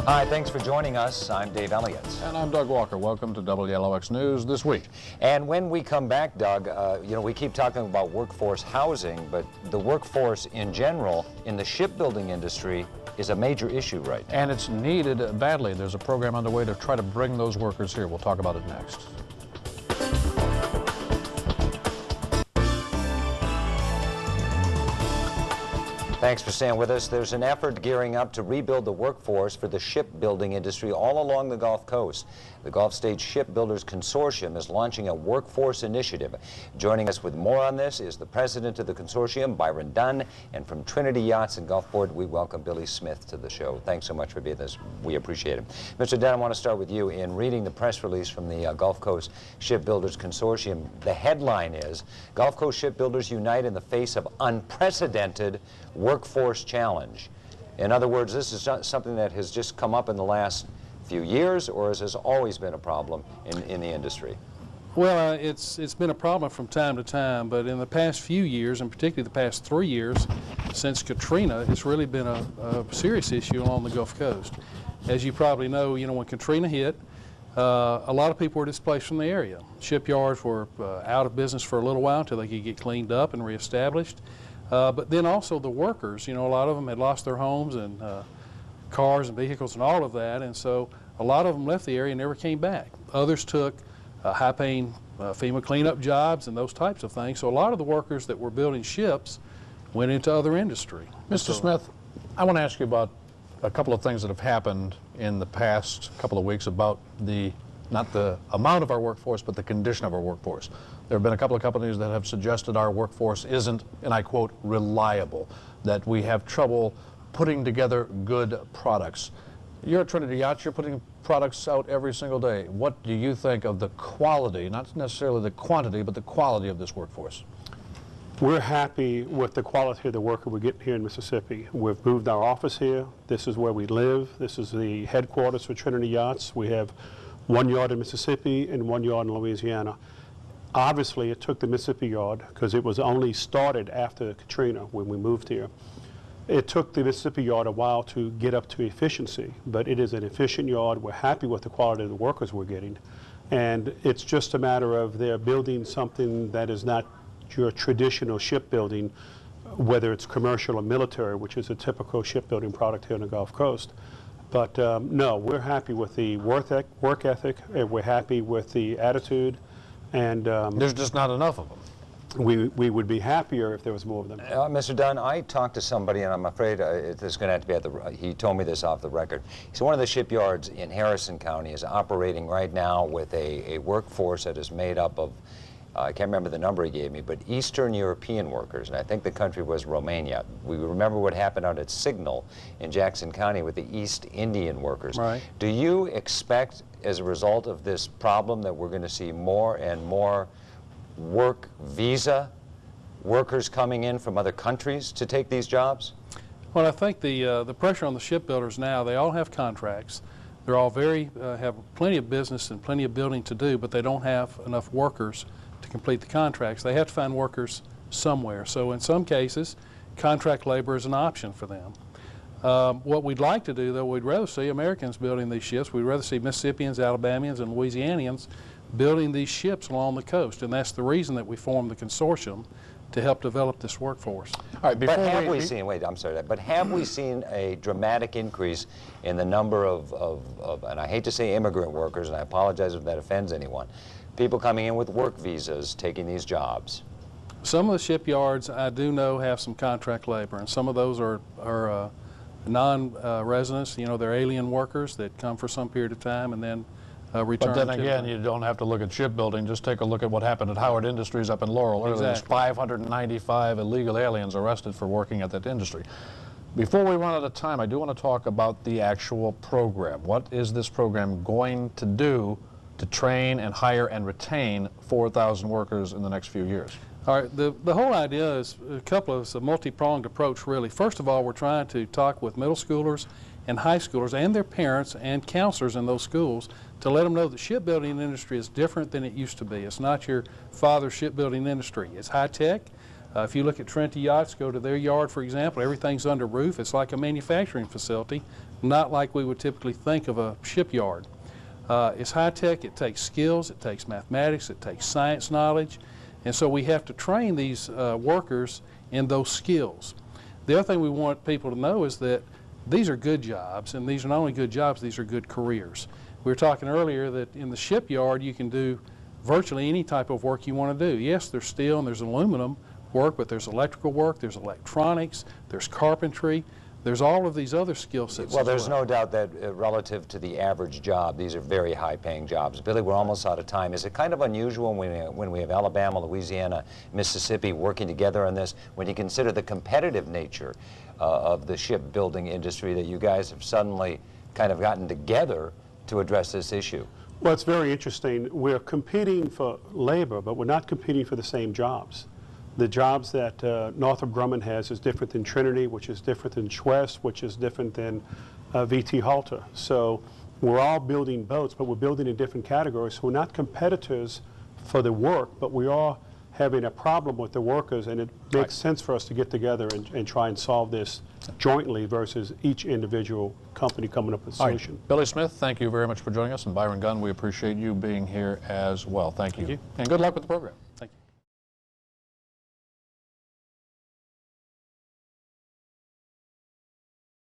Hi, thanks for joining us. I'm Dave Elliott. And I'm Doug Walker. Welcome to WLOX News This Week. And when we come back, Doug, we keep talking about workforce housing, but the workforce in general in the shipbuilding industry is a major issue right now. And it's needed badly. There's a program underway to try to bring those workers here. We'll talk about it next. Thanks for staying with us. There's an effort gearing up to rebuild the workforce for the shipbuilding industry all along the Gulf Coast. The Gulf State Shipbuilders Consortium is launching a workforce initiative. Joining us with more on this is the president of the consortium, Byron Dunn, and from Trinity Yachts and Gulfport, we welcome Billy Smith to the show. Thanks so much for being with us. We appreciate it. Mr. Dunn, I want to start with you. In reading the press release from the Gulf Coast Shipbuilders Consortium, the headline is, Gulf Coast Shipbuilders Unite in the Face of Unprecedented Workforce Challenge. In other words, this is not something that has just come up in the last few years, or has always been a problem in the industry? Well, it's been a problem from time to time, but in the past few years, and particularly the past 3 years since Katrina, it's really been a serious issue along the Gulf Coast. As you probably know, when Katrina hit, a lot of people were displaced from the area. Shipyards were out of business for a little while until they could get cleaned up and reestablished. But then also the workers, a lot of them had lost their homes and cars and vehicles and all of that, and so a lot of them left the area and never came back. Others took high-paying FEMA cleanup jobs and those types of things. So a lot of the workers that were building ships went into other industry. Mr. Smith, I want to ask you about a couple of things that have happened in the past couple of weeks about not the amount of our workforce, but the condition of our workforce. There have been a couple of companies that have suggested our workforce isn't, and I quote, reliable, that we have trouble putting together good products. You're at Trinity Yachts, you're putting products out every single day. What do you think of the quality, not necessarily the quantity, but the quality of this workforce? We're happy with the quality of the worker we're getting here in Mississippi. We've moved our office here. This is where we live. This is the headquarters for Trinity Yachts. We have 1 yard in Mississippi and 1 yard in Louisiana. Obviously, it took the Mississippi yard because it was only started after Katrina when we moved here. It took the Mississippi yard a while to get up to efficiency, but it is an efficient yard. We're happy with the quality of the workers we're getting. And it's just a matter of they're building something that is not your traditional shipbuilding, whether it's commercial or military, which is a typical shipbuilding product here on the Gulf Coast. But no, we're happy with the work ethic, and we're happy with the attitude. And there's just not enough of them. We would be happier if there was more of them. Mr. Dunn, I talked to somebody, and I'm afraid it's going to have to be he told me this off the record. So one of the shipyards in Harrison County is operating right now with a workforce that is made up of, I can't remember the number he gave me, but Eastern European workers, and I think the country was Romania. We remember what happened out at Signal in Jackson County with the East Indian workers. Right. Do you expect, as a result of this problem, that we're going to see more and more work visa workers coming in from other countries to take these jobs? Well, I think the pressure on the shipbuilders now, they all have contracts. They're all have plenty of business and plenty of building to do, but they don't have enough workers to complete the contracts. They have to find workers somewhere. So in some cases, contract labor is an option for them. What we'd like to do, though, we'd rather see Americans building these ships. We'd rather see Mississippians, Alabamians, and Louisianians building these ships along the coast, and that's the reason that we formed the consortium to help develop this workforce. All right, but have we seen, wait, I'm sorry, but have we seen a dramatic increase in the number of, and I hate to say immigrant workers, and I apologize if that offends anyone, people coming in with work visas taking these jobs? Some of the shipyards I do know have some contract labor, and some of those are non-residents, they're alien workers that come for some period of time and then return. But then again, you don't have to look at shipbuilding. Just take a look at what happened at Howard Industries up in Laurel. Exactly. There's 595 illegal aliens arrested for working at that industry. Before we run out of time, I do want to talk about the actual program. What is this program going to do to train and hire and retain 4,000 workers in the next few years? All right, the whole idea is it's a multi-pronged approach, really. First of all, we're trying to talk with middle schoolers and high schoolers and their parents and counselors in those schools to let them know the shipbuilding industry is different than it used to be. It's not your father's shipbuilding industry. It's high-tech. If you look at Trinity Yachts, go to their yard, for example, everything's under roof. It's like a manufacturing facility, not like we would typically think of a shipyard. It's high-tech, it takes skills, it takes mathematics, it takes science knowledge, and so we have to train these workers in those skills. The other thing we want people to know is that these are good jobs, and these are not only good jobs, these are good careers. We were talking earlier that in the shipyard you can do virtually any type of work you want to do. Yes, there's steel and there's aluminum work, but there's electrical work, there's electronics, there's carpentry, there's all of these other skill sets. Well, there's no doubt that relative to the average job, these are very high-paying jobs. Billy, we're almost out of time. Is it kind of unusual when we have Alabama, Louisiana, Mississippi working together on this, when you consider the competitive nature of the shipbuilding industry, that you guys have suddenly kind of gotten together to address this issue? Well, it's very interesting. We're competing for labor, but we're not competing for the same jobs. The jobs that Northrop Grumman has is different than Trinity, which is different than Schwest, which is different than VT Halter. So we're all building boats, but we're building in different categories. So we're not competitors for the work, but we are having a problem with the workers, and it makes sense for us to get together and try and solve this jointly versus each individual company coming up with a solution. Right. Billy Smith, thank you very much for joining us, and Byron Gunn, we appreciate you being here as well. Thank you. Thank you. And good luck with the program.